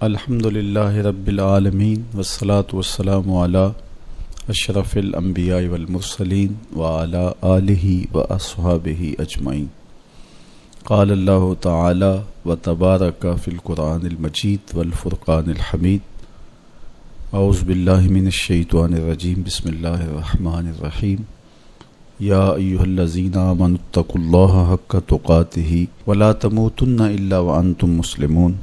الحمد للہ رب العالمین والصلاة والسلام علی اشرف الانبیاء والمرسلین وعلی آلہ واصحابہ اجمعین۔ قال اللہ تعالی وتبارک فی القرآن المجید والفرقان الحمید۔ اعوذ باللہ من الشیطان الرجیم، بسم اللہ الرحمن الرحیم۔ یا ایہا الذین آمنوا اتقوا اللہ حق تقاتہ ولا تموتن الا وانتم مسلمون۔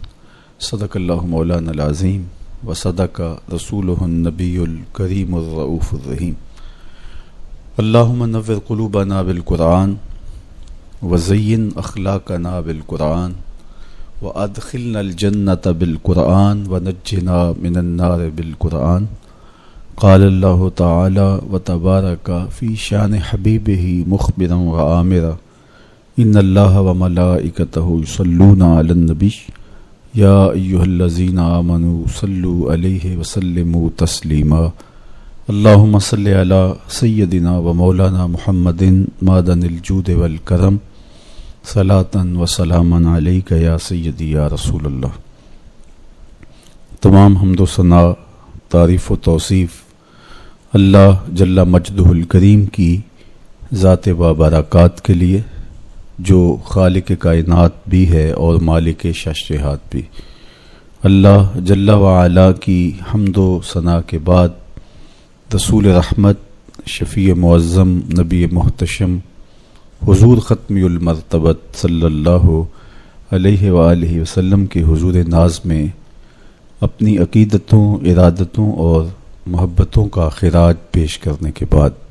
صدق اللہ مولانا العظیم وصدق رسولہ النبی الکریم الرؤوف الرحیم۔ اللہم نور قلوبنا بالقرآن وزین اخلاقنا بالقرآن وادخلنا الجنة بالقرآن ونجنا من النار بالقرآن۔ قال اللہ تعالی وتبارک فی شان حبیبہ مخبرا وآمرا ان اللہ وملائکتہ یصلون علی النبی یا ایہا الذین آمنوا صلوا علیہ وسلموا تسلیما۔ اللہم صلی علی سیدنا و مولانا محمد معدن الجود والکرم صلاۃ و سلاما علیک یا سیدی یا رسول اللہ۔ تمام حمد و ثنا، تعریف و توصیف اللہ جل مجدہ الکریم کی ذات بابرکات کے لیے، جو خالق کائنات بھی ہے اور مالک ششرہات بھی۔ اللہ جل وعلا کی حمد و ثنا کے بعد رسول رحمت، شفیع معظم، نبی محتشم، حضور ختمی المرتبت صلی اللہ علیہ وآلہ وسلم کے حضور ناز میں اپنی عقیدتوں، ارادتوں اور محبتوں کا خراج پیش کرنے کے بعد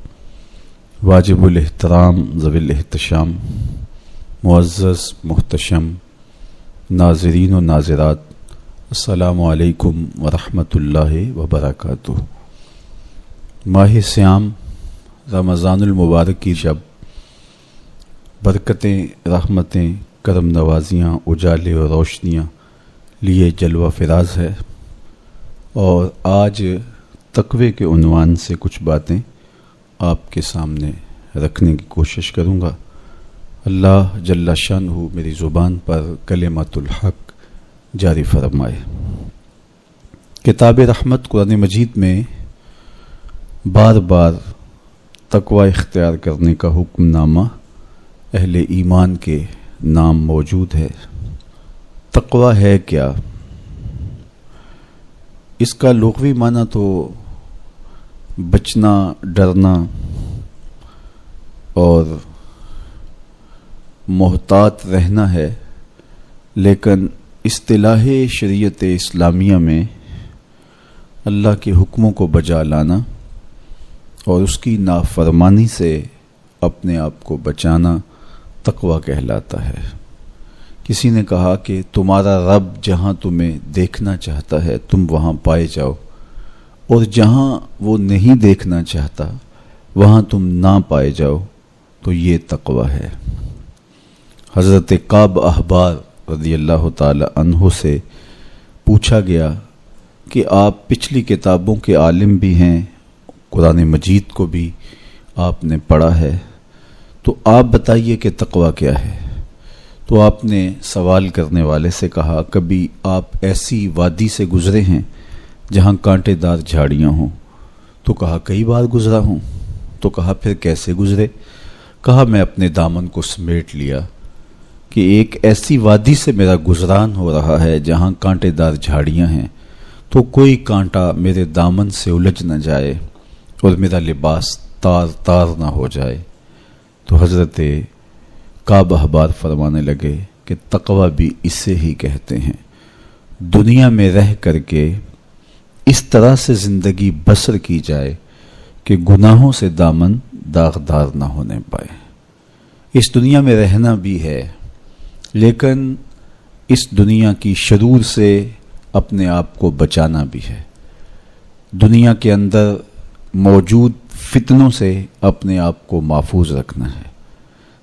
واجب الاحترام ذوی الاحتشام معزز محتشم ناظرین و ناظرات، السلام علیکم ورحمۃ اللہ وبرکاتہ۔ ماہ صیام رمضان المبارک کی شب برکتیں، رحمتیں، کرم نوازیاں، اجالے اور روشنیاں لیے جلوہ فراز ہے، اور آج تقوی کے عنوان سے کچھ باتیں آپ کے سامنے رکھنے کی کوشش کروں گا۔ اللہ جل شانہ میری زبان پر کلمۃ الحق جاری فرمائے۔ کتاب رحمت قرآن مجید میں بار بار تقوی اختیار کرنے کا حکم نامہ اہل ایمان کے نام موجود ہے۔ تقوی ہے کیا؟ اس کا لغوی معنی تو بچنا، ڈرنا اور محتاط رہنا ہے، لیکن اصطلاح شریعت اسلامیہ میں اللہ کے حکموں کو بجا لانا اور اس کی نافرمانی سے اپنے آپ کو بچانا تقوی کہلاتا ہے۔ کسی نے کہا کہ تمہارا رب جہاں تمہیں دیکھنا چاہتا ہے تم وہاں پائے جاؤ، اور جہاں وہ نہیں دیکھنا چاہتا وہاں تم نہ پائے جاؤ، تو یہ تقوی ہے۔ حضرت کعب احبار رضی اللہ تعالی عنہ سے پوچھا گیا کہ آپ پچھلی کتابوں کے عالم بھی ہیں، قرآن مجید کو بھی آپ نے پڑھا ہے، تو آپ بتائیے کہ تقوی کیا ہے؟ تو آپ نے سوال کرنے والے سے کہا، کبھی آپ ایسی وادی سے گزرے ہیں جہاں کانٹے دار جھاڑیاں ہوں؟ تو کہا کئی بار گزرا ہوں۔ تو کہا پھر کیسے گزرے؟ کہا میں اپنے دامن کو سمیٹ لیا کہ ایک ایسی وادی سے میرا گزران ہو رہا ہے جہاں کانٹے دار جھاڑیاں ہیں، تو کوئی کانٹا میرے دامن سے الجھ نہ جائے اور میرا لباس تار تار نہ ہو جائے۔ تو حضرت کعب احبار فرمانے لگے کہ تقوی بھی اسے ہی کہتے ہیں، دنیا میں رہ کر کے اس طرح سے زندگی بسر کی جائے کہ گناہوں سے دامن داغدار نہ ہونے پائے۔ اس دنیا میں رہنا بھی ہے، لیکن اس دنیا کی شرور سے اپنے آپ کو بچانا بھی ہے، دنیا کے اندر موجود فتنوں سے اپنے آپ کو محفوظ رکھنا ہے،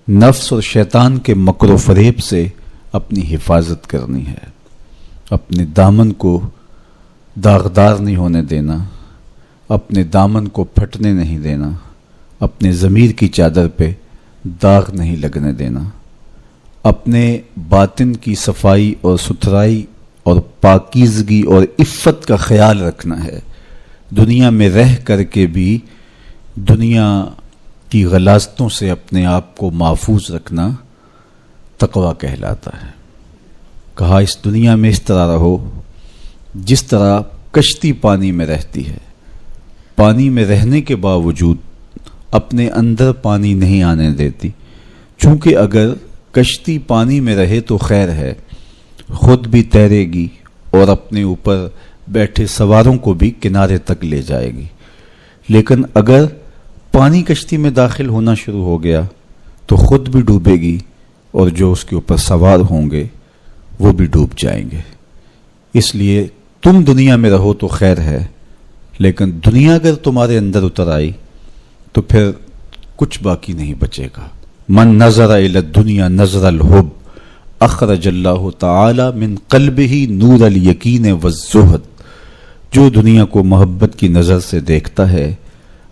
نفس اور شیطان کے مکر و فریب سے اپنی حفاظت کرنی ہے، اپنے دامن کو داغدار نہیں ہونے دینا، اپنے دامن کو پھٹنے نہیں دینا، اپنے ضمیر کی چادر پہ داغ نہیں لگنے دینا، اپنے باطن کی صفائی اور ستھرائی اور پاکیزگی اور عفت کا خیال رکھنا ہے. دنیا میں رہ کر کے بھی دنیا کی غلاظتوں سے اپنے آپ کو محفوظ رکھنا تقویٰ کہلاتا ہے. کہا اس دنیا میں اس طرح رہو جس طرح کشتی پانی میں رہتی ہے. پانی میں رہنے کے باوجود اپنے اندر پانی نہیں آنے دیتی، چونکہ اگر کشتی پانی میں رہے تو خیر ہے، خود بھی تیرے گی اور اپنے اوپر بیٹھے سواروں کو بھی کنارے تک لے جائے گی. لیکن اگر پانی کشتی میں داخل ہونا شروع ہو گیا تو خود بھی ڈوبے گی اور جو اس کے اوپر سوار ہوں گے وہ بھی ڈوب جائیں گے. اس لیے تم دنیا میں رہو تو خیر ہے، لیکن دنیا اگر تمہارے اندر اتر آئی تو پھر کچھ باقی نہیں بچے گا. من نظر الی الدنیا نظر الحب اخرج اللہ تعالی من قلبہ نور الیقین والزہد. جو دنیا کو محبت کی نظر سے دیکھتا ہے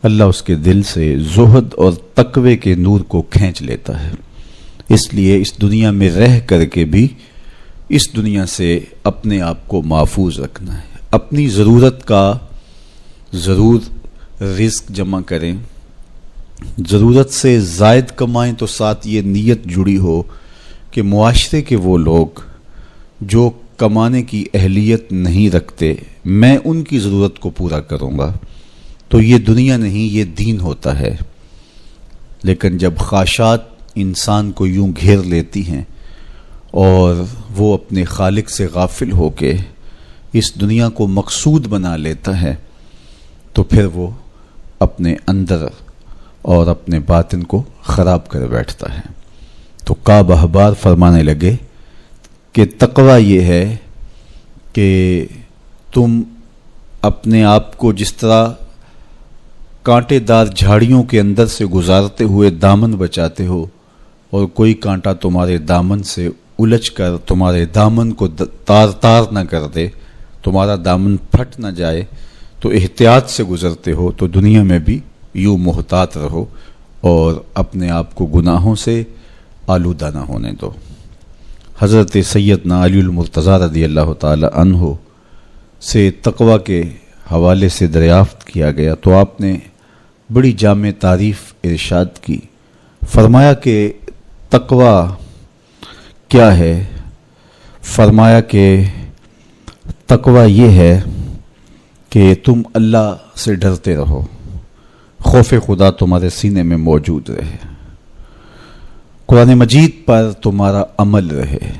اللہ اس کے دل سے زہد اور تقوی کے نور کو کھینچ لیتا ہے. اس لیے اس دنیا میں رہ کر کے بھی اس دنیا سے اپنے آپ کو محفوظ رکھنا ہے. اپنی ضرورت کا ضرور رزق جمع کریں، ضرورت سے زائد کمائیں تو ساتھ یہ نیت جڑی ہو کہ معاشرے کے وہ لوگ جو کمانے کی اہلیت نہیں رکھتے میں ان کی ضرورت کو پورا کروں گا. تو یہ دنیا نہیں، یہ دین ہوتا ہے. لیکن جب خواہشات انسان کو یوں گھیر لیتی ہیں اور وہ اپنے خالق سے غافل ہو کے اس دنیا کو مقصود بنا لیتا ہے تو پھر وہ اپنے اندر اور اپنے باطن کو خراب کر بیٹھتا ہے. تو کعب احبار فرمانے لگے کہ تقویٰ یہ ہے کہ تم اپنے آپ کو جس طرح کانٹے دار جھاڑیوں کے اندر سے گزارتے ہوئے دامن بچاتے ہو اور کوئی کانٹا تمہارے دامن سے الجھ کر تمہارے دامن کو تار تار نہ کر دے، تمہارا دامن پھٹ نہ جائے، تو احتیاط سے گزرتے ہو، تو دنیا میں بھی یوں محتاط رہو اور اپنے آپ کو گناہوں سے آلودہ نہ ہونے دو. حضرت سیدنا علی المرتضیٰ رضی اللہ تعالی عنہ سے تقویٰ کے حوالے سے دریافت کیا گیا تو آپ نے بڑی جامع تعریف ارشاد کی. فرمایا کہ تقویٰ کیا ہے؟ فرمایا کہ تقویٰ یہ ہے کہ تم اللہ سے ڈرتے رہو، خوف خدا تمہارے سینے میں موجود رہے، قرآن مجید پر تمہارا عمل رہے،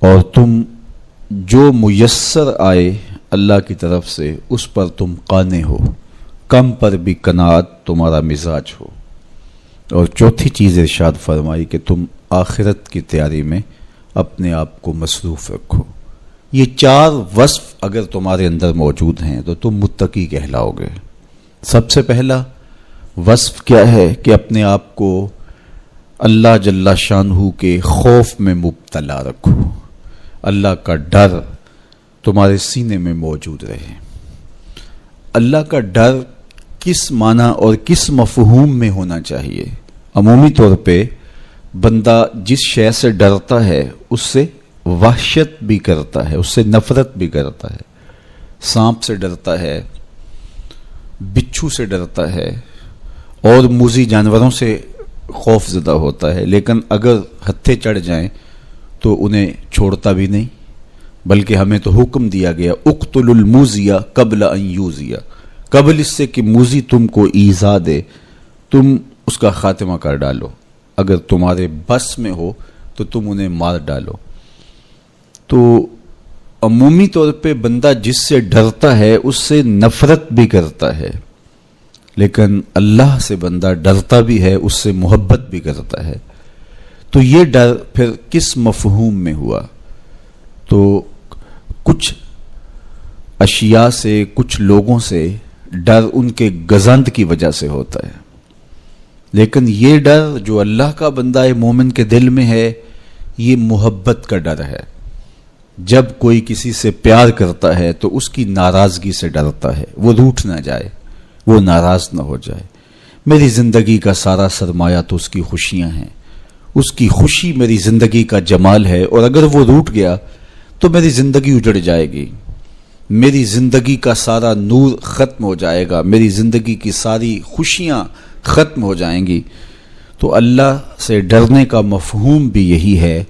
اور تم جو میسر آئے اللہ کی طرف سے اس پر تم قانع ہو، کم پر بھی قناعت تمہارا مزاج ہو. اور چوتھی چیز ارشاد فرمائی کہ تم آخرت کی تیاری میں اپنے آپ کو مصروف رکھو. یہ چار وصف اگر تمہارے اندر موجود ہیں تو تم متقی کہلاؤ گے. سب سے پہلا وصف کیا ہے کہ اپنے آپ کو اللہ جل شانہ کے خوف میں مبتلا رکھو، اللہ کا ڈر تمہارے سینے میں موجود رہے. اللہ کا ڈر کس معنی اور کس مفہوم میں ہونا چاہیے؟ عمومی طور پہ بندہ جس شے سے ڈرتا ہے اس سے وحشت بھی کرتا ہے، اس سے نفرت بھی کرتا ہے. سانپ سے ڈرتا ہے، بچھو سے ڈرتا ہے اور موذی جانوروں سے خوف زدہ ہوتا ہے، لیکن اگر ہتھے چڑھ جائیں تو انہیں چھوڑتا بھی نہیں، بلکہ ہمیں تو حکم دیا گیا اقتل الموذیہ قبل ان یوذیہ، قبل اس سے کہ موذی تم کو ایذا دے تم اس کا خاتمہ کر ڈالو، اگر تمہارے بس میں ہو تو تم انہیں مار ڈالو. تو عمومی طور پہ بندہ جس سے ڈرتا ہے اس سے نفرت بھی کرتا ہے، لیکن اللہ سے بندہ ڈرتا بھی ہے، اس سے محبت بھی کرتا ہے. تو یہ ڈر پھر کس مفہوم میں ہوا؟ تو کچھ اشیاء سے، کچھ لوگوں سے ڈر ان کے گزند کی وجہ سے ہوتا ہے، لیکن یہ ڈر جو اللہ کا بندہ مومن کے دل میں ہے یہ محبت کا ڈر ہے. جب کوئی کسی سے پیار کرتا ہے تو اس کی ناراضگی سے ڈرتا ہے، وہ روٹھ نہ جائے، وہ ناراض نہ ہو جائے. میری زندگی کا سارا سرمایہ تو اس کی خوشیاں ہیں، اس کی خوشی میری زندگی کا جمال ہے، اور اگر وہ روٹ گیا تو میری زندگی اجڑ جائے گی، میری زندگی کا سارا نور ختم ہو جائے گا، میری زندگی کی ساری خوشیاں ختم ہو جائیں گی۔ تو اللہ سے ڈرنے کا مفہوم بھی یہی ہے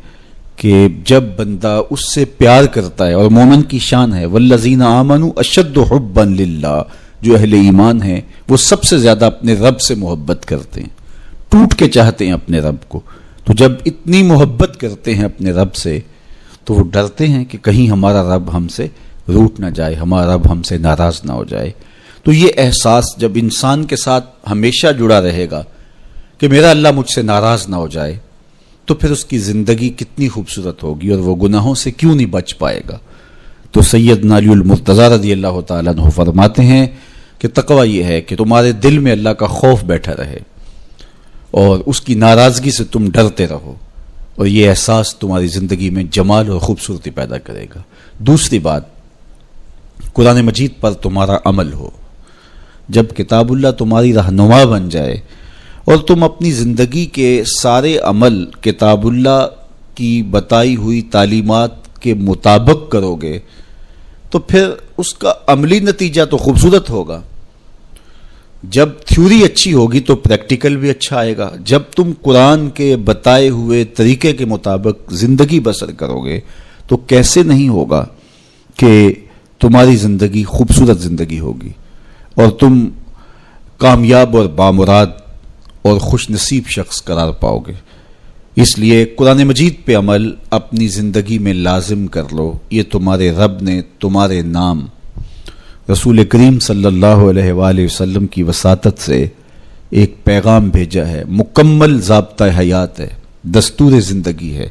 کہ جب بندہ اس سے پیار کرتا ہے، اور مومن کی شان ہے والذین آمنوا اشد حبا للہ، جو اہل ایمان ہیں وہ سب سے زیادہ اپنے رب سے محبت کرتے ہیں، ٹوٹ کے چاہتے ہیں اپنے رب کو۔ تو جب اتنی محبت کرتے ہیں اپنے رب سے تو وہ ڈرتے ہیں کہ کہیں ہمارا رب ہم سے روٹ نہ جائے، ہمارا رب ہم سے ناراض نہ ہو جائے۔ تو یہ احساس جب انسان کے ساتھ ہمیشہ جڑا رہے گا کہ میرا اللہ مجھ سے ناراض نہ ہو جائے، تو پھر اس کی زندگی کتنی خوبصورت ہوگی اور وہ گناہوں سے کیوں نہیں بچ پائے گا۔ تو سیدنا علی المرتضیٰ رضی اللہ تعالیٰ عنہ فرماتے ہیں کہ تقویٰ یہ ہے کہ تمہارے دل میں اللہ کا خوف بیٹھا رہے اور اس کی ناراضگی سے تم ڈرتے رہو، اور یہ احساس تمہاری زندگی میں جمال اور خوبصورتی پیدا کرے گا۔ دوسری بات، قرآن مجید پر تمہارا عمل ہو۔ جب کتاب اللہ تمہاری رہنما بن جائے اور تم اپنی زندگی کے سارے عمل کتاب اللہ کی بتائی ہوئی تعلیمات کے مطابق کرو گے تو پھر اس کا عملی نتیجہ تو خوبصورت ہوگا۔ جب تھیوری اچھی ہوگی تو پریکٹیکل بھی اچھا آئے گا۔ جب تم قرآن کے بتائے ہوئے طریقے کے مطابق زندگی بسر کرو گے تو کیسے نہیں ہوگا کہ تمہاری زندگی خوبصورت زندگی ہوگی اور تم کامیاب اور بامراد اور خوش نصیب شخص قرار پاؤ گے۔ اس لیے قرآن مجید پہ عمل اپنی زندگی میں لازم کر لو۔ یہ تمہارے رب نے تمہارے نام رسول کریم صلی اللہ علیہ وآلہ وسلم کی وساطت سے ایک پیغام بھیجا ہے، مکمل ضابطہ حیات ہے، دستور زندگی ہے۔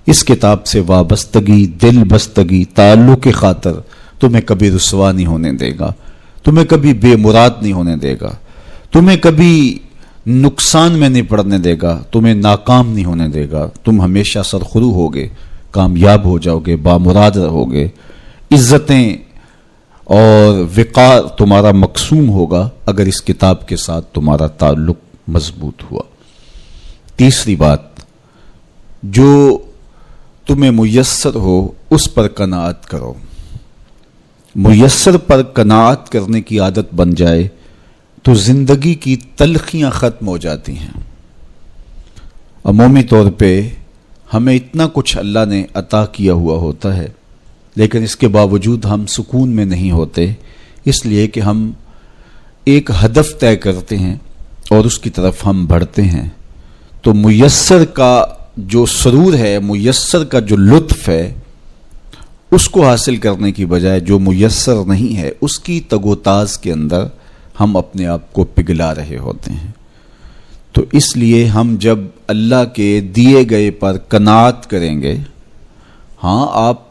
اس کتاب سے وابستگی، دل بستگی، تعلق خاطر تمہیں کبھی رسوا نہیں ہونے دے گا، تمہیں کبھی بے مراد نہیں ہونے دے گا، تمہیں کبھی نقصان میں نہیں پڑنے دے گا، تمہیں ناکام نہیں ہونے دے گا۔ تم ہمیشہ سرخرو ہوگے، کامیاب ہو جاؤ گے، بامراد رہو گے، عزتیں اور وقار تمہارا مقسوم ہوگا اگر اس کتاب کے ساتھ تمہارا تعلق مضبوط ہوا۔ تیسری بات، جو تمہیں میسر ہو اس پر قناعت کرو۔ میسر پر قناعت کرنے کی عادت بن جائے تو زندگی کی تلخیاں ختم ہو جاتی ہیں۔ عمومی طور پہ ہمیں اتنا کچھ اللہ نے عطا کیا ہوا ہوتا ہے، لیکن اس کے باوجود ہم سکون میں نہیں ہوتے، اس لیے کہ ہم ایک ہدف طے کرتے ہیں اور اس کی طرف ہم بڑھتے ہیں۔ تو میسر کا جو سرور ہے، میسر کا جو لطف ہے، اس کو حاصل کرنے کی بجائے جو میسر نہیں ہے اس کی تگ و تاز کے اندر ہم اپنے آپ کو پگھلا رہے ہوتے ہیں۔ تو اس لیے ہم جب اللہ کے دیے گئے پر قناعت کریں گے، ہاں آپ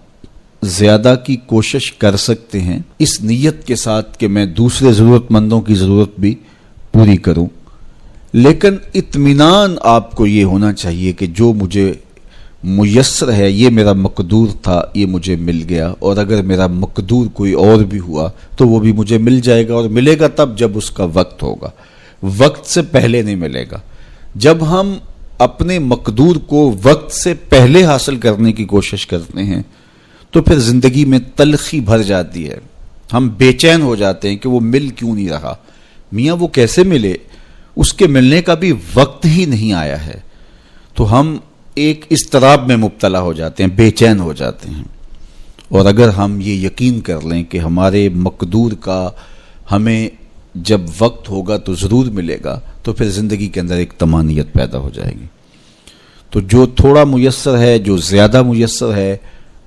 زیادہ کی کوشش کر سکتے ہیں اس نیت کے ساتھ کہ میں دوسرے ضرورت مندوں کی ضرورت بھی پوری کروں، لیکن اطمینان آپ کو یہ ہونا چاہیے کہ جو مجھے میسر ہے، یہ میرا مقدور تھا، یہ مجھے مل گیا، اور اگر میرا مقدور کوئی اور بھی ہوا تو وہ بھی مجھے مل جائے گا، اور ملے گا تب جب اس کا وقت ہوگا، وقت سے پہلے نہیں ملے گا۔ جب ہم اپنے مقدور کو وقت سے پہلے حاصل کرنے کی کوشش کرتے ہیں تو پھر زندگی میں تلخی بھر جاتی ہے، ہم بے چین ہو جاتے ہیں کہ وہ مل کیوں نہیں رہا، میاں وہ کیسے ملے، اس کے ملنے کا بھی وقت ہی نہیں آیا ہے۔ تو ہم ایک اضطراب میں مبتلا ہو جاتے ہیں، بے چین ہو جاتے ہیں۔ اور اگر ہم یہ یقین کر لیں کہ ہمارے مقدور کا ہمیں جب وقت ہوگا تو ضرور ملے گا، تو پھر زندگی کے اندر ایک طمانینت پیدا ہو جائے گی۔ تو جو تھوڑا میسر ہے، جو زیادہ میسر ہے،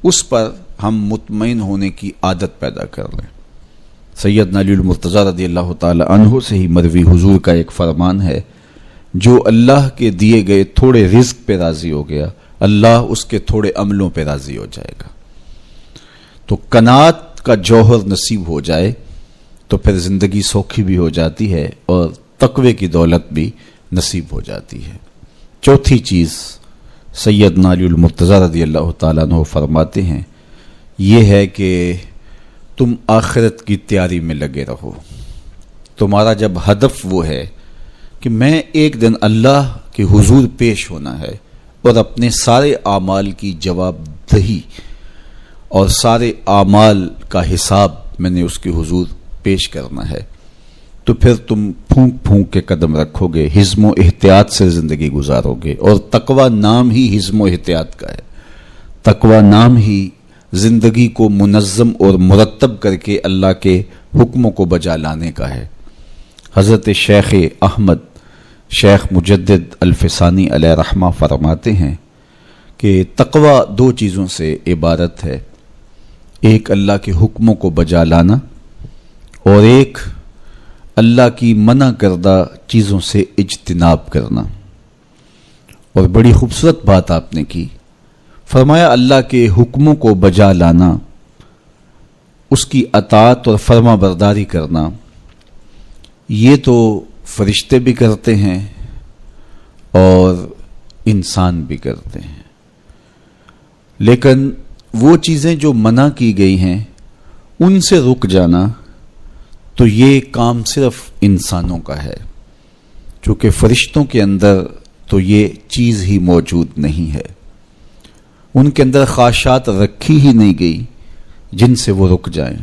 اس پر ہم مطمئن ہونے کی عادت پیدا کر لیں۔ سیدنا علی المرتضیٰ رضی اللہ تعالی عنہ سے ہی مروی حضور کا ایک فرمان ہے، جو اللہ کے دیے گئے تھوڑے رزق پہ راضی ہو گیا، اللہ اس کے تھوڑے عملوں پہ راضی ہو جائے گا۔ تو قناعت کا جوہر نصیب ہو جائے تو پھر زندگی سوکھی بھی ہو جاتی ہے اور تقوی کی دولت بھی نصیب ہو جاتی ہے۔ چوتھی چیز سیدنا علی المرتضیٰ رضی اللہ تعالیٰ عنہ فرماتے ہیں، یہ ہے کہ تم آخرت کی تیاری میں لگے رہو۔ تمہارا جب ہدف وہ ہے کہ میں ایک دن اللہ کے حضور پیش ہونا ہے اور اپنے سارے اعمال کی جواب دہی اور سارے اعمال کا حساب میں نے اس کے حضور پیش کرنا ہے، تو پھر تم پھونک پھونک کے قدم رکھو گے، حزم و احتیاط سے زندگی گزارو گے. اور تقوی نام ہی حزم و احتیاط کا ہے. تقوی نام ہی زندگی کو منظم اور مرتب کر کے اللہ کے حکموں کو بجا لانے کا ہے. حضرت شیخ احمد شیخ مجدد الفسانی علیہ رحمہ فرماتے ہیں کہ تقوی دو چیزوں سے عبارت ہے، ایک اللہ کے حکموں کو بجا لانا اور ایک اللہ کی منع کردہ چیزوں سے اجتناب کرنا. اور بڑی خوبصورت بات آپ نے کی، فرمایا اللہ کے حکموں کو بجا لانا، اس کی اطاعت اور فرما برداری کرنا، یہ تو فرشتے بھی کرتے ہیں اور انسان بھی کرتے ہیں، لیکن وہ چیزیں جو منع کی گئی ہیں ان سے رک جانا تو یہ کام صرف انسانوں کا ہے، چونکہ فرشتوں کے اندر تو یہ چیز ہی موجود نہیں ہے. ان کے اندر خواہشات رکھی ہی نہیں گئی جن سے وہ رک جائیں،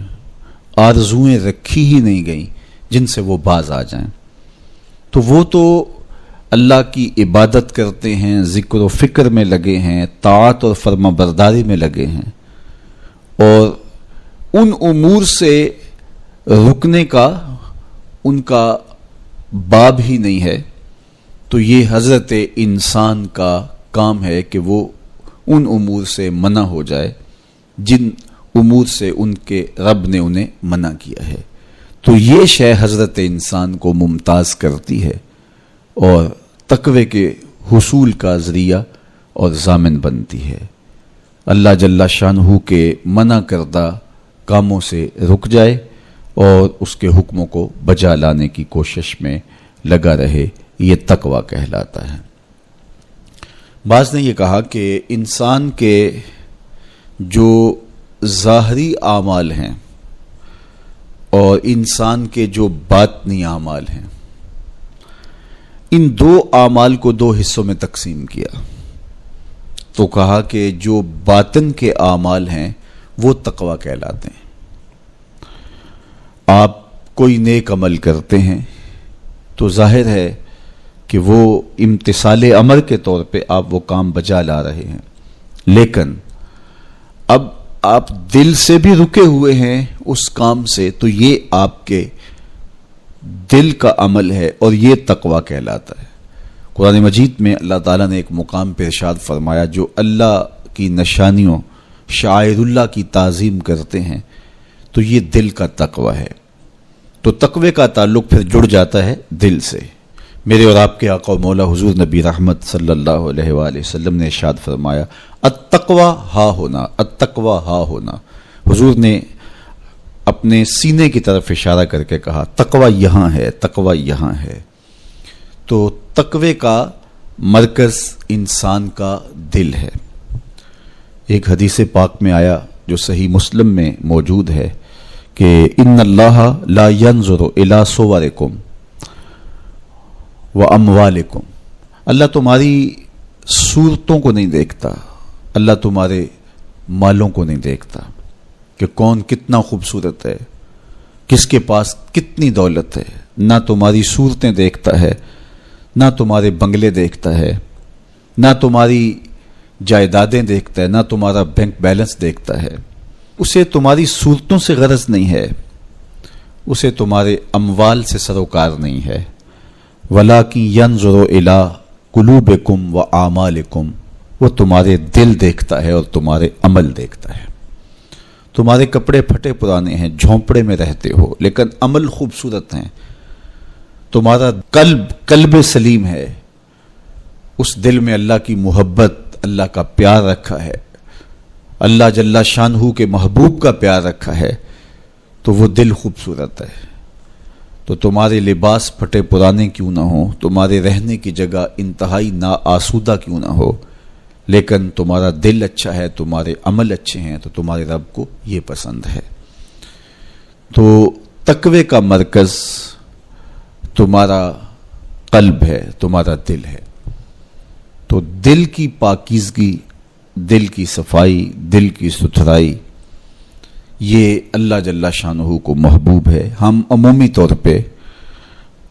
آرزوئیں رکھی ہی نہیں گئیں جن سے وہ باز آ جائیں. تو وہ تو اللہ کی عبادت کرتے ہیں، ذکر و فکر میں لگے ہیں، طاعت اور فرما برداری میں لگے ہیں، اور ان امور سے رکنے کا ان کا باب ہی نہیں ہے. تو یہ حضرت انسان کا کام ہے کہ وہ ان امور سے منع ہو جائے جن امور سے ان کے رب نے انہیں منع کیا ہے. تو یہ شے حضرت انسان کو ممتاز کرتی ہے اور تقوی کے حصول کا ذریعہ اور ضامن بنتی ہے. اللہ جل شانہ کے منع کردہ کاموں سے رک جائے اور اس کے حکموں کو بجا لانے کی کوشش میں لگا رہے، یہ تقوی کہلاتا ہے. بعض نے یہ کہا کہ انسان کے جو ظاہری اعمال ہیں اور انسان کے جو باطنی اعمال ہیں، ان دو اعمال کو دو حصوں میں تقسیم کیا. تو کہا کہ جو باطن کے اعمال ہیں وہ تقوی کہلاتے ہیں. آپ کوئی نیک عمل کرتے ہیں تو ظاہر ہے کہ وہ امتثال امر کے طور پہ آپ وہ کام بجا لا رہے ہیں، لیکن اب آپ دل سے بھی رکے ہوئے ہیں اس کام سے، تو یہ آپ کے دل کا عمل ہے اور یہ تقوی کہلاتا ہے. قرآن مجید میں اللہ تعالیٰ نے ایک مقام پہ ارشاد فرمایا، جو اللہ کی نشانیوں شعائر اللہ کی تعظیم کرتے ہیں تو یہ دل کا تقوی ہے. تو تقوی کا تعلق پھر جڑ جاتا ہے دل سے. میرے اور آپ کے آقا و مولا حضور نبی رحمت صلی اللہ علیہ وآلہ وسلم نے ارشاد فرمایا، التقوی ہا ہونا، التقوی ہا ہونا. حضور نے اپنے سینے کی طرف اشارہ کر کے کہا تقوی یہاں ہے، تقوی یہاں ہے. تو تقوی کا مرکز انسان کا دل ہے. ایک حدیث پاک میں آیا جو صحیح مسلم میں موجود ہے کہ ان اللہ لا ينظر الى صورکم واموالکم، اللہ تمہاری صورتوں کو نہیں دیکھتا، اللہ تمہارے مالوں کو نہیں دیکھتا کہ کون کتنا خوبصورت ہے، کس کے پاس کتنی دولت ہے. نہ تمہاری صورتیں دیکھتا ہے، نہ تمہارے بنگلے دیکھتا ہے، نہ تمہاری جائیدادیں دیکھتا ہے، نہ تمہارا بینک بیلنس دیکھتا ہے. اسے تمہاری صورتوں سے غرض نہیں ہے، اسے تمہارے اموال سے سروکار نہیں ہے. وَلَٰكِن يَنظُرُ إِلَىٰ قُلُوبِكُمْ وَأَعْمَالِكُمْ، وہ تمہارے دل دیکھتا ہے اور تمہارے عمل دیکھتا ہے. تمہارے کپڑے پھٹے پرانے ہیں، جھونپڑے میں رہتے ہو، لیکن عمل خوبصورت ہیں. تمہارا قلب سلیم ہے، اس دل میں اللہ کی محبت، اللہ کا پیار رکھا ہے، اللہ جل شانہ کے محبوب کا پیار رکھا ہے، تو وہ دل خوبصورت ہے. تو تمہارے لباس پھٹے پرانے کیوں نہ ہو، تمہارے رہنے کی جگہ انتہائی ناآسودہ کیوں نہ ہو، لیکن تمہارا دل اچھا ہے، تمہارے عمل اچھے ہیں، تو تمہارے رب کو یہ پسند ہے. تو تقوی کا مرکز تمہارا قلب ہے، تمہارا دل ہے. تو دل کی پاکیزگی، دل کی صفائی، دل کی ستھرائی یہ اللہ جل شانہ کو محبوب ہے۔ ہم عمومی طور پہ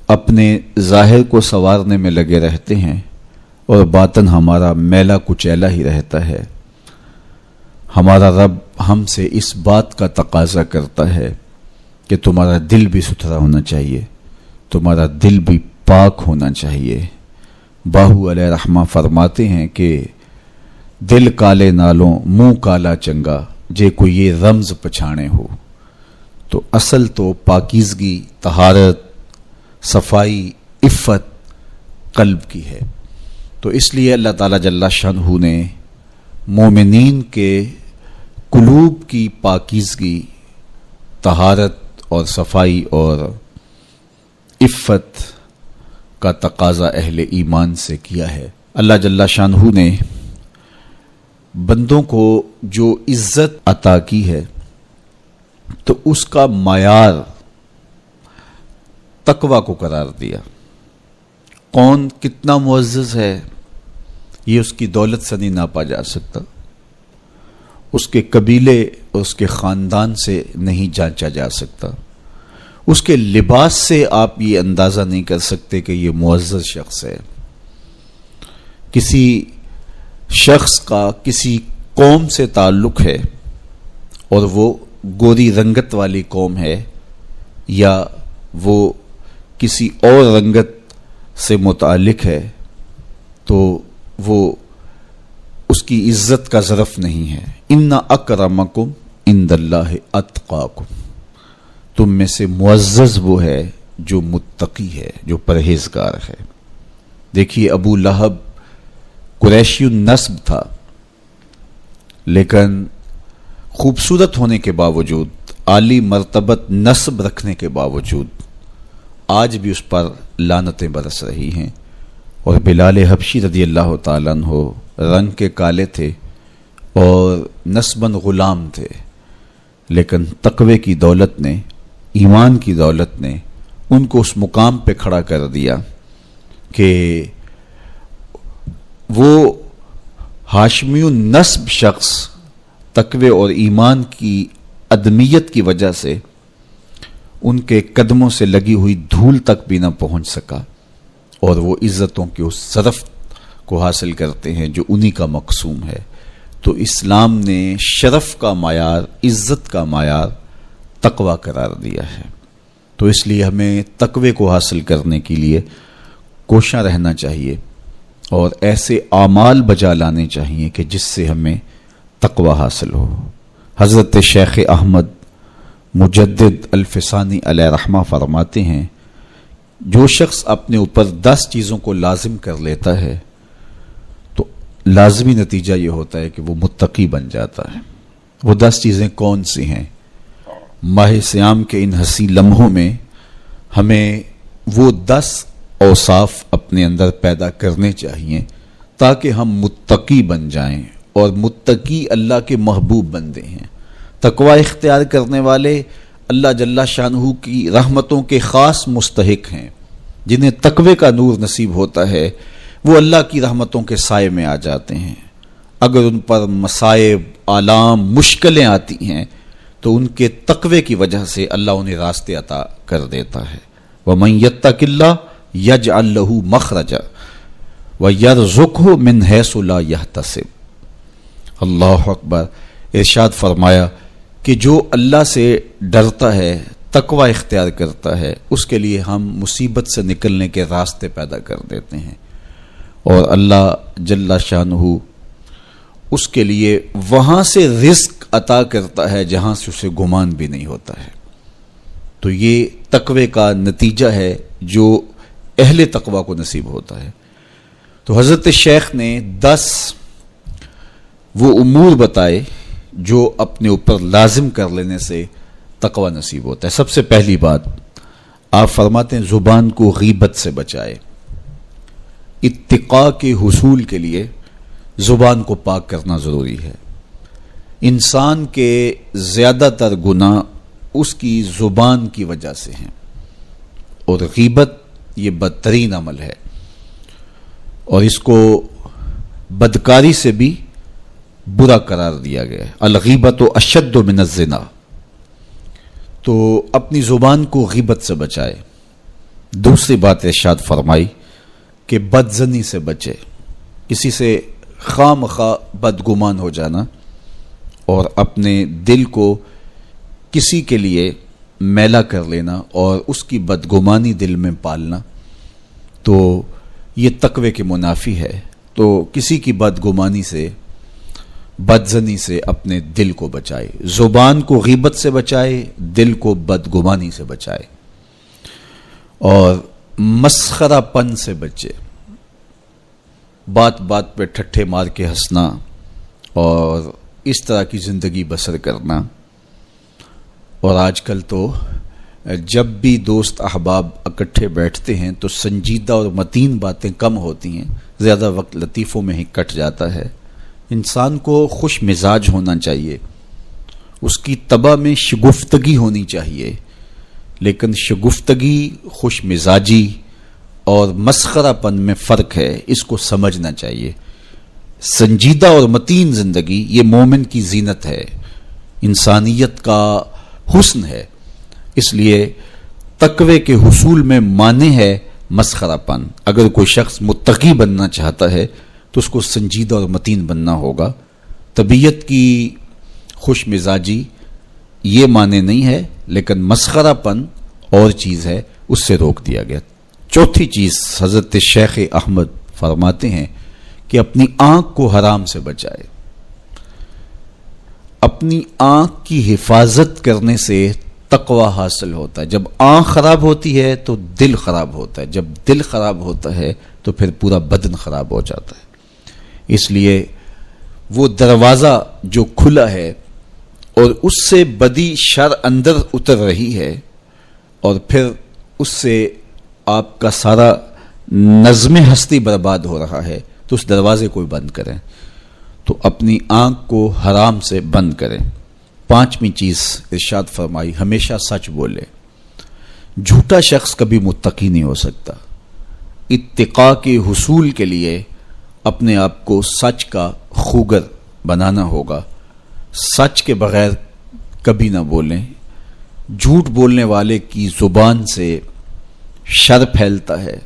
اپنے ظاہر کو سنوارنے میں لگے رہتے ہیں اور باطن ہمارا میلا کچیلا ہی رہتا ہے۔ ہمارا رب ہم سے اس بات کا تقاضا کرتا ہے کہ تمہارا دل بھی ستھرا ہونا چاہیے، تمہارا دل بھی پاک ہونا چاہیے۔ باہو علیہ رحمہ فرماتے ہیں کہ دل کالے نالوں منہ کالا چنگا، جے کو یہ رمز پچھانے ہو۔ تو اصل تو پاکیزگی، طہارت، صفائی، عفت قلب کی ہے۔ تو اس لیے اللہ تعالیٰ جل شانہ نے مومنین کے قلوب کی پاکیزگی، طہارت اور صفائی اور عفت کا تقاضا اہل ایمان سے کیا ہے۔ اللہ جل شانہ نے بندوں کو جو عزت عطا کی ہے تو اس کا معیار تقوی کو قرار دیا۔ کون کتنا معزز ہے یہ اس کی دولت سے نہیں ناپا جا سکتا، اس کے قبیلے اور اس کے خاندان سے نہیں جانچا جا سکتا، اس کے لباس سے آپ یہ اندازہ نہیں کر سکتے کہ یہ معزز شخص ہے۔ کسی شخص کا کسی قوم سے تعلق ہے اور وہ گوری رنگت والی قوم ہے یا وہ کسی اور رنگت سے متعلق ہے تو وہ اس کی عزت کا ظرف نہیں ہے۔ ان اکرمکم عند اللہ اتقاکم، تم میں سے معزز وہ ہے جو متقی ہے، جو پرہیزگار ہے۔ دیکھیے ابو لہب قریشی النسب تھا، لیکن خوبصورت ہونے کے باوجود، عالی مرتبت نسب رکھنے کے باوجود آج بھی اس پر لعنتیں برس رہی ہیں۔ اور بلال حبشی رضی اللہ تعالیٰ عنہ رنگ کے کالے تھے اور نسباً غلام تھے، لیکن تقوی کی دولت نے، ایمان کی دولت نے ان کو اس مقام پہ کھڑا کر دیا کہ وہ ہاشمی النسب شخص تقوی اور ایمان کی عدمیت کی وجہ سے ان کے قدموں سے لگی ہوئی دھول تک بھی نہ پہنچ سکا، اور وہ عزتوں کے اس ظرف کو حاصل کرتے ہیں جو انہی کا مقسوم ہے۔ تو اسلام نے شرف کا معیار، عزت کا معیار تقوی قرار دیا ہے۔ تو اس لیے ہمیں تقوی کو حاصل کرنے کے لیے کوشاں رہنا چاہیے اور ایسے اعمال بجا لانے چاہیے کہ جس سے ہمیں تقوی حاصل ہو۔ حضرت شیخ احمد مجدد الفسانی علیہ رحمہ فرماتے ہیں، جو شخص اپنے اوپر 10 چیزوں کو لازم کر لیتا ہے تو لازمی نتیجہ یہ ہوتا ہے کہ وہ متقی بن جاتا ہے۔ وہ 10 چیزیں کون سی ہیں؟ ماہ صیام کے ان حسین لمحوں میں ہمیں وہ 10 اوصاف اپنے اندر پیدا کرنے چاہیے تاکہ ہم متقی بن جائیں، اور متقی اللہ کے محبوب بندے ہیں۔ تقوی اختیار کرنے والے اللہ جل شانہ کی رحمتوں کے خاص مستحق ہیں۔ جنہیں تقوی کا نور نصیب ہوتا ہے وہ اللہ کی رحمتوں کے سائے میں آ جاتے ہیں۔ اگر ان پر مصائب، آلام، مشکلیں آتی ہیں تو ان کے تقوی کی وجہ سے اللہ انہیں راستے عطا کر دیتا ہے۔ وَمَن يَتَّقِ اللَّهَ يَجْعَل لَّهُ مَخْرَجًا وَيَرْزُقْهُ مِنْ حَيْثُ لَا يَحْتَسِبُ۔ اللہ اکبر۔ ارشاد فرمایا کہ جو اللہ سے ڈرتا ہے، تقوی اختیار کرتا ہے، اس کے لیے ہم مصیبت سے نکلنے کے راستے پیدا کر دیتے ہیں، اور اللہ جل شانہ اس کے لیے وہاں سے رزق عطا کرتا ہے جہاں سے اسے گمان بھی نہیں ہوتا ہے۔ تو یہ تقوی کا نتیجہ ہے جو اہل تقوی کو نصیب ہوتا ہے۔ تو حضرت شیخ نے 10 وہ امور بتائے جو اپنے اوپر لازم کر لینے سے تقوی نصیب ہوتا ہے۔ سب سے پہلی بات آپ فرماتے ہیں زبان کو غیبت سے بچائے۔ اتقاء کے حصول کے لیے زبان کو پاک کرنا ضروری ہے۔ انسان کے زیادہ تر گناہ اس کی زبان کی وجہ سے ہیں، اور غیبت یہ بدترین عمل ہے، اور اس کو بدکاری سے بھی برا قرار دیا گیا ہے۔ الغیبت اشد من الزنا، تو اپنی زبان کو غیبت سے بچائے۔ دوسری بات ارشاد فرمائی کہ بدظنی سے بچے، کسی سے خواہ مخواہ بدگمان ہو جانا اور اپنے دل کو کسی کے لیے میلا کر لینا اور اس کی بدگمانی دل میں پالنا، تو یہ تقوی کے منافی ہے۔ تو کسی کی بدگمانی سے، بدظنی سے اپنے دل کو بچائے، زبان کو غیبت سے بچائے، دل کو بدگمانی سے بچائے، اور مسخرہ پن سے بچے، بات بات پہ ٹھٹھے مار کے ہنسنا اور اس طرح کی زندگی بسر کرنا۔ اور آج کل تو جب بھی دوست احباب اکٹھے بیٹھتے ہیں تو سنجیدہ اور متین باتیں کم ہوتی ہیں، زیادہ وقت لطیفوں میں ہی کٹ جاتا ہے۔ انسان کو خوش مزاج ہونا چاہیے، اس کی طبع میں شگفتگی ہونی چاہیے، لیکن شگفتگی، خوش مزاجی اور مسخرہ پن میں فرق ہے، اس کو سمجھنا چاہیے۔ سنجیدہ اور متین زندگی یہ مومن کی زینت ہے، انسانیت کا حسن ہے۔ اس لیے تقوی کے حصول میں مانع ہے مسخرہ پن۔ اگر کوئی شخص متقی بننا چاہتا ہے تو اس کو سنجیدہ اور متین بننا ہوگا۔ طبیعت کی خوش مزاجی یہ معنی نہیں ہے، لیکن مسخرہ پن اور چیز ہے، اس سے روک دیا گیا۔ چوتھی چیز حضرت شیخ احمد فرماتے ہیں کہ اپنی آنکھ کو حرام سے بچائے۔ اپنی آنکھ کی حفاظت کرنے سے تقوی حاصل ہوتا ہے۔ جب آنکھ خراب ہوتی ہے تو دل خراب ہوتا ہے، جب دل خراب ہوتا ہے تو پھر پورا بدن خراب ہو جاتا ہے۔ اس لیے وہ دروازہ جو کھلا ہے اور اس سے بدی شر اندر اتر رہی ہے اور پھر اس سے آپ کا سارا نظم ہستی برباد ہو رہا ہے، تو اس دروازے کو بند کریں، تو اپنی آنکھ کو حرام سے بند کریں۔ پانچویں چیز ارشاد فرمائی، ہمیشہ سچ بولے۔ جھوٹا شخص کبھی متقی نہیں ہو سکتا۔ اتقاء کے حصول کے لیے اپنے آپ کو سچ کا خوگر بنانا ہوگا۔ سچ کے بغیر کبھی نہ بولیں۔ جھوٹ بولنے والے کی زبان سے شر پھیلتا ہے،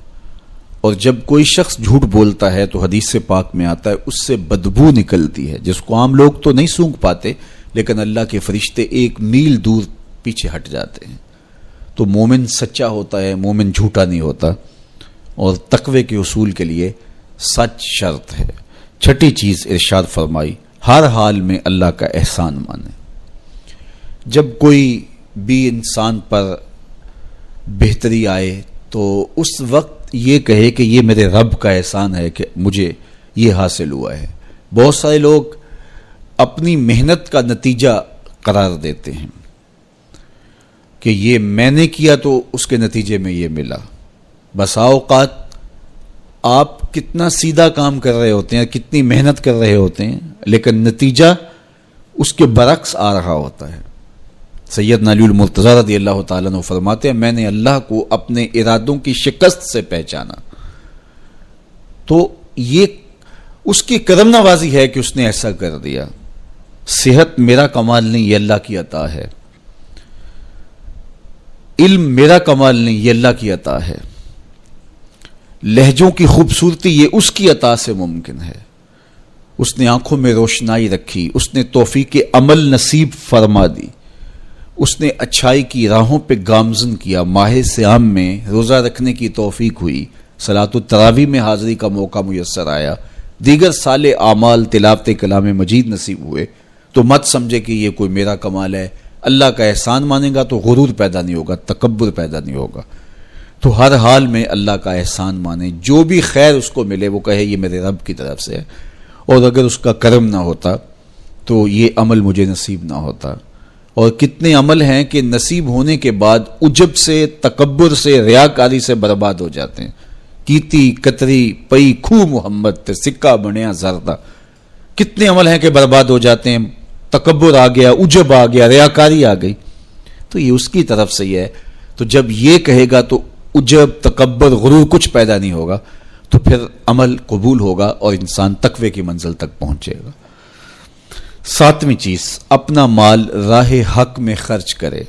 اور جب کوئی شخص جھوٹ بولتا ہے تو حدیث پاک میں آتا ہے اس سے بدبو نکلتی ہے، جس کو عام لوگ تو نہیں سونگھ پاتے، لیکن اللہ کے فرشتے 1 میل دور پیچھے ہٹ جاتے ہیں۔ تو مومن سچا ہوتا ہے، مومن جھوٹا نہیں ہوتا، اور تقوی کے اصول کے لیے سچ شرط ہے۔ چھٹی چیز ارشاد فرمائی، ہر حال میں اللہ کا احسان مانے۔ جب کوئی بھی انسان پر بہتری آئے تو اس وقت یہ کہے کہ یہ میرے رب کا احسان ہے کہ مجھے یہ حاصل ہوا ہے۔ بہت سارے لوگ اپنی محنت کا نتیجہ قرار دیتے ہیں کہ یہ میں نے کیا تو اس کے نتیجے میں یہ ملا۔ بسا اوقات آپ کتنا سیدھا کام کر رہے ہوتے ہیں، کتنی محنت کر رہے ہوتے ہیں، لیکن نتیجہ اس کے برعکس آ رہا ہوتا ہے۔ سیدنا علی المرتضیٰ رضی اللہ تعالیٰ عنہ فرماتے ہیں، میں نے اللہ کو اپنے ارادوں کی شکست سے پہچانا، تو یہ اس کی کرم نوازی ہے کہ اس نے ایسا کر دیا۔ صحت میرا کمال نہیں، یہ اللہ کی عطا ہے۔ علم میرا کمال نہیں، یہ اللہ کی عطا ہے۔ لہجوں کی خوبصورتی یہ اس کی عطا سے ممکن ہے۔ اس نے آنکھوں میں روشنائی رکھی، اس نے توفیق عمل نصیب فرما دی، اس نے اچھائی کی راہوں پہ گامزن کیا۔ ماہ صیام میں روزہ رکھنے کی توفیق ہوئی، صلاۃ التراویح میں حاضری کا موقع میسر آیا، دیگر صالح اعمال تلاوت کلام مجید نصیب ہوئے، تو مت سمجھے کہ یہ کوئی میرا کمال ہے۔ اللہ کا احسان مانے گا تو غرور پیدا نہیں ہوگا، تکبر پیدا نہیں ہوگا۔ تو ہر حال میں اللہ کا احسان مانے، جو بھی خیر اس کو ملے وہ کہے یہ میرے رب کی طرف سے ہے، اور اگر اس کا کرم نہ ہوتا تو یہ عمل مجھے نصیب نہ ہوتا۔ اور کتنے عمل ہیں کہ نصیب ہونے کے بعد عجب سے، تکبر سے، ریاکاری سے برباد ہو جاتے ہیں۔ کیتی کتری پئی کھو محمد تے سکہ بنیا زردہ، کتنے عمل ہیں کہ برباد ہو جاتے ہیں، تکبر آ گیا، عجب آ گیا، ریاکاری آ گئی، تو یہ اس کی طرف سے ہی ہے۔ تو جب یہ کہے گا تو عجب، تکبر، غرور کچھ پیدا نہیں ہوگا، تو پھر عمل قبول ہوگا اور انسان تقوی کی منزل تک پہنچے گا۔ ساتویں چیز، اپنا مال راہ حق میں خرچ کرے۔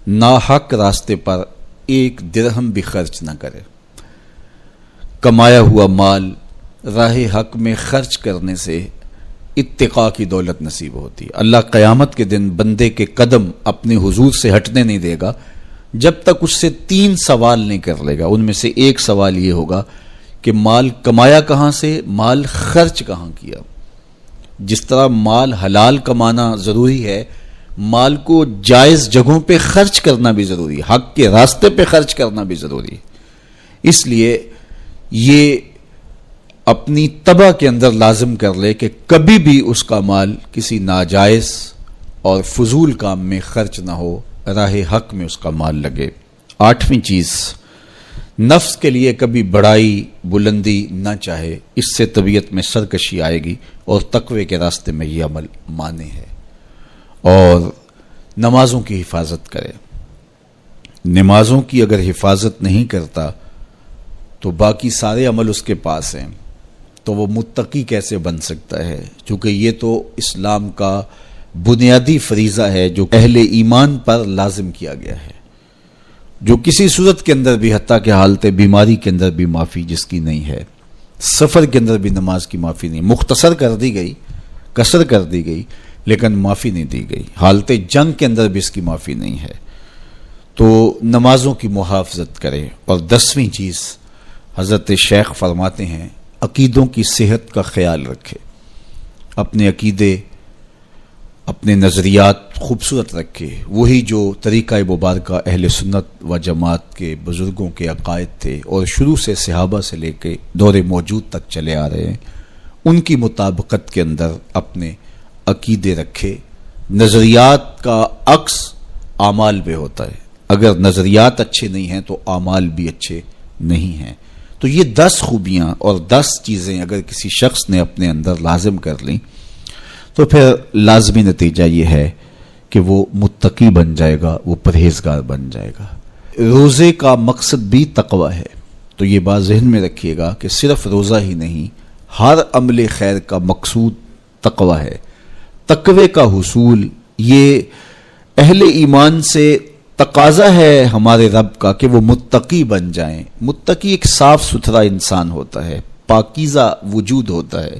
ناحق راستے پر ایک درہم بھی خرچ نہ کرے۔ کمایا ہوا مال راہ حق میں خرچ کرنے سے اتقاء کی دولت نصیب ہوتی ہے۔ اللہ قیامت کے دن بندے کے قدم اپنے حضور سے ہٹنے نہیں دے گا جب تک اس سے 3 سوال نہیں کر لے گا۔ ان میں سے ایک سوال یہ ہوگا کہ مال کمایا کہاں سے، مال خرچ کہاں کیا۔ جس طرح مال حلال کمانا ضروری ہے، مال کو جائز جگہوں پہ خرچ کرنا بھی ضروری ہے، حق کے راستے پہ خرچ کرنا بھی ضروری ہے۔ اس لیے یہ اپنی طبع کے اندر لازم کر لے کہ کبھی بھی اس کا مال کسی ناجائز اور فضول کام میں خرچ نہ ہو، راہ حق میں اس کا مال لگے۔ 8ویں چیز، نفس کے لیے کبھی بڑائی بلندی نہ چاہے، اس سے طبیعت میں سرکشی آئے گی اور تقوی کے راستے میں یہ عمل مانے ہے۔ اور نمازوں کی حفاظت کرے۔ نمازوں کی اگر حفاظت نہیں کرتا تو باقی سارے عمل اس کے پاس ہیں، تو وہ متقی کیسے بن سکتا ہے؟ چونکہ یہ تو اسلام کا بنیادی فریضہ ہے جو اہل ایمان پر لازم کیا گیا ہے، جو کسی صورت کے اندر بھی، حتیٰ کہ حالت بیماری کے اندر بھی معافی جس کی نہیں ہے، سفر کے اندر بھی نماز کی معافی نہیں، مختصر کر دی گئی، قصر کر دی گئی، لیکن معافی نہیں دی گئی، حالت جنگ کے اندر بھی اس کی معافی نہیں ہے۔ تو نمازوں کی محافظت کرے۔ اور 10ویں چیز، حضرت شیخ فرماتے ہیں عقیدوں کی صحت کا خیال رکھے، اپنے عقیدے، اپنے نظریات خوبصورت رکھے، وہی جو طریقہ مبارکہ اہل سنت و جماعت کے بزرگوں کے عقائد تھے اور شروع سے صحابہ سے لے کے دور موجود تک چلے آ رہے ہیں، ان کی مطابقت کے اندر اپنے عقیدے رکھے۔ نظریات کا عکس اعمال پہ ہوتا ہے، اگر نظریات اچھے نہیں ہیں تو اعمال بھی اچھے نہیں ہیں۔ تو یہ 10 خوبیاں اور 10 چیزیں اگر کسی شخص نے اپنے اندر لازم کر لیں تو پھر لازمی نتیجہ یہ ہے کہ وہ متقی بن جائے گا، وہ پرہیزگار بن جائے گا۔ روزے کا مقصد بھی تقوی ہے، تو یہ بات ذہن میں رکھیے گا کہ صرف روزہ ہی نہیں، ہر عمل خیر کا مقصود تقوی ہے۔ تقوی کا حصول یہ اہل ایمان سے تقاضا ہے ہمارے رب کا کہ وہ متقی بن جائیں۔ متقی ایک صاف ستھرا انسان ہوتا ہے، پاکیزہ وجود ہوتا ہے۔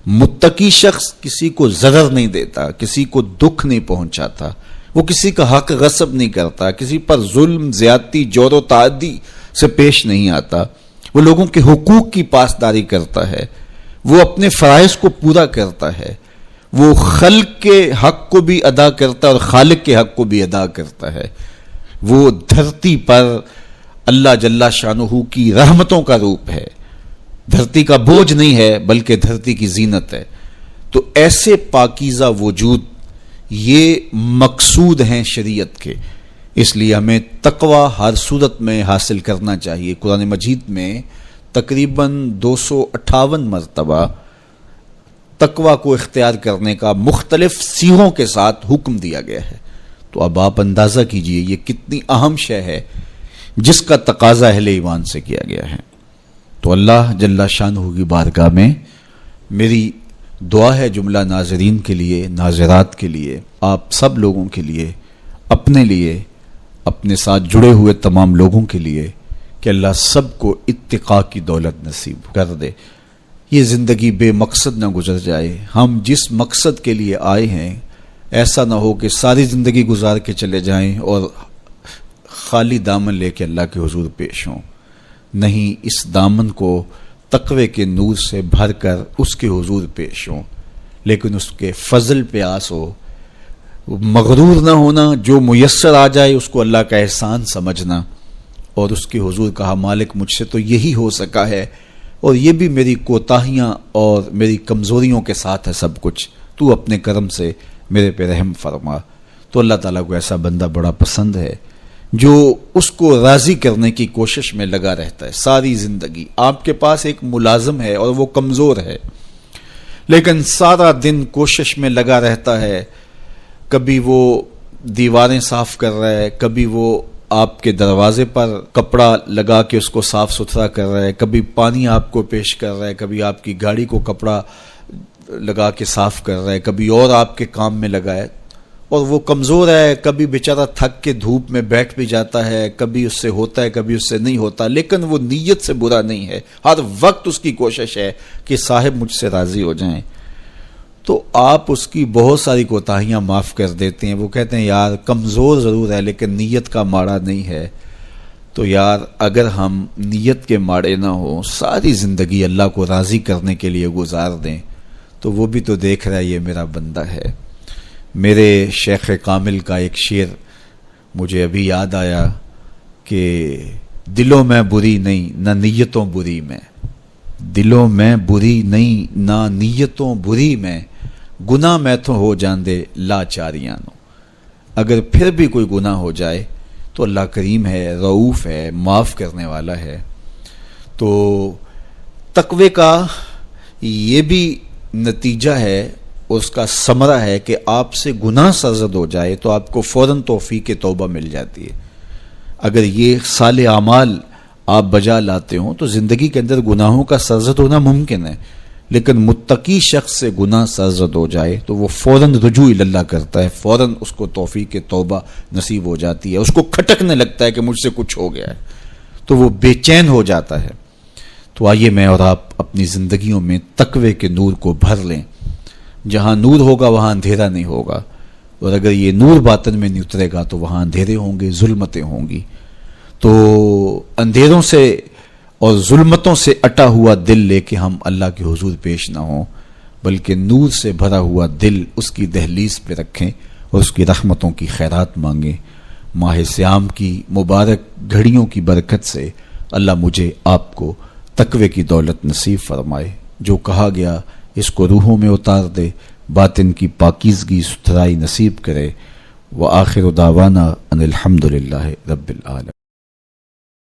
متقی شخص کسی کو ضرر نہیں دیتا، کسی کو دکھ نہیں پہنچاتا، وہ کسی کا حق غصب نہیں کرتا، کسی پر ظلم، زیادتی، جور و تعدی سے پیش نہیں آتا، وہ لوگوں کے حقوق کی پاسداری کرتا ہے، وہ اپنے فرائض کو پورا کرتا ہے، وہ خلق کے حق کو بھی ادا کرتا ہے اور خالق کے حق کو بھی ادا کرتا ہے، وہ دھرتی پر اللہ جل شانہ کی رحمتوں کا روپ ہے، دھرتی کا بوجھ نہیں ہے بلکہ دھرتی کی زینت ہے۔ تو ایسے پاکیزہ وجود یہ مقصود ہیں شریعت کے، اس لیے ہمیں تقوی ہر صورت میں حاصل کرنا چاہیے۔ قرآن مجید میں تقریباً 258 مرتبہ تقوی کو اختیار کرنے کا مختلف سیغوں کے ساتھ حکم دیا گیا ہے۔ تو اب آپ اندازہ کیجئے یہ کتنی اہم شے ہے جس کا تقاضا اہل ایمان سے کیا گیا ہے۔ تو اللہ جل شانہ کی بارگاہ میں میری دعا ہے جملہ ناظرین کے لیے، ناظرات کے لیے، آپ سب لوگوں کے لیے، اپنے لیے، اپنے ساتھ جڑے ہوئے تمام لوگوں کے لیے کہ اللہ سب کو اتقاء کی دولت نصیب کر دے۔ یہ زندگی بے مقصد نہ گزر جائے۔ ہم جس مقصد کے لیے آئے ہیں ایسا نہ ہو کہ ساری زندگی گزار کے چلے جائیں اور خالی دامن لے کے اللہ کے حضور پیش ہوں۔ نہیں، اس دامن کو تقوی کے نور سے بھر کر اس کے حضور پیش ہوں، لیکن اس کے فضل پہ آس ہو، مغرور نہ ہونا، جو میسر آ جائے اس کو اللہ کا احسان سمجھنا، اور اس کے حضور کہا مالک مجھ سے تو یہی ہو سکا ہے، اور یہ بھی میری کوتاہیاں اور میری کمزوریوں کے ساتھ ہے سب کچھ، تو اپنے کرم سے میرے پہ رحم فرما۔ تو اللہ تعالیٰ کو ایسا بندہ بڑا پسند ہے جو اس کو راضی کرنے کی کوشش میں لگا رہتا ہے ساری زندگی۔ آپ کے پاس ایک ملازم ہے اور وہ کمزور ہے، لیکن سارا دن کوشش میں لگا رہتا ہے، کبھی وہ دیواریں صاف کر رہا ہے، کبھی وہ آپ کے دروازے پر کپڑا لگا کے اس کو صاف ستھرا کر رہا ہے، کبھی پانی آپ کو پیش کر رہا ہے، کبھی آپ کی گاڑی کو کپڑا لگا کے صاف کر رہا ہے، کبھی اور آپ کے کام میں لگا ہے، اور وہ کمزور ہے، کبھی بیچارہ تھک کے دھوپ میں بیٹھ بھی جاتا ہے، کبھی اس سے ہوتا ہے کبھی اس سے نہیں ہوتا، لیکن وہ نیت سے برا نہیں ہے، ہر وقت اس کی کوشش ہے کہ صاحب مجھ سے راضی ہو جائیں، تو آپ اس کی بہت ساری کوتاہیاں معاف کر دیتے ہیں۔ وہ کہتے ہیں یار کمزور ضرور ہے لیکن نیت کا ماڑا نہیں ہے۔ تو یار اگر ہم نیت کے ماڑے نہ ہوں، ساری زندگی اللہ کو راضی کرنے کے لیے گزار دیں، تو وہ بھی تو دیکھ رہا ہے یہ میرا بندہ ہے۔ میرے شیخ کامل کا ایک شعر مجھے ابھی یاد آیا کہ دلوں میں بری نہیں نہ نیتوں بری میں، دلوں میں بری نہیں نہ نیتوں بری میں، گناہ میں تو ہو جاندے لاچاریاں نو۔ اگر پھر بھی کوئی گناہ ہو جائے تو اللہ کریم ہے، رؤوف ہے، معاف کرنے والا ہے۔ تو تقوی کا یہ بھی نتیجہ ہے، اس کا ثمرہ ہے کہ آپ سے گناہ سرزد ہو جائے تو آپ کو فوراً توفیق توبہ مل جاتی ہے۔ اگر یہ صالح اعمال آپ بجا لاتے ہوں تو زندگی کے اندر گناہوں کا سرزد ہونا ممکن ہے، لیکن متقی شخص سے گناہ سرزد ہو جائے تو وہ فوراً رجوع اللہ کرتا ہے، فوراً اس کو توفیق توبہ نصیب ہو جاتی ہے، اس کو کھٹکنے لگتا ہے کہ مجھ سے کچھ ہو گیا ہے، تو وہ بے چین ہو جاتا ہے۔ تو آئیے میں اور آپ اپنی زندگیوں میں تقوی کے نور کو بھر لیں۔ جہاں نور ہوگا وہاں اندھیرا نہیں ہوگا، اور اگر یہ نور باطن میں نہیں اترے گا تو وہاں اندھیرے ہوں گے، ظلمتیں ہوں گی۔ تو اندھیروں سے اور ظلمتوں سے اٹا ہوا دل لے کے ہم اللہ کے حضور پیش نہ ہوں، بلکہ نور سے بھرا ہوا دل اس کی دہلیز پہ رکھیں اور اس کی رحمتوں کی خیرات مانگیں۔ ماہ صیام کی مبارک گھڑیوں کی برکت سے اللہ مجھے آپ کو تقوی کی دولت نصیب فرمائے۔ جو کہا گیا اس کو روحوں میں اتار دے، باطن کی پاکیزگی ستھرائی نصیب کرے۔ وآخر دعوانا ان الحمدللہ رب العالمین۔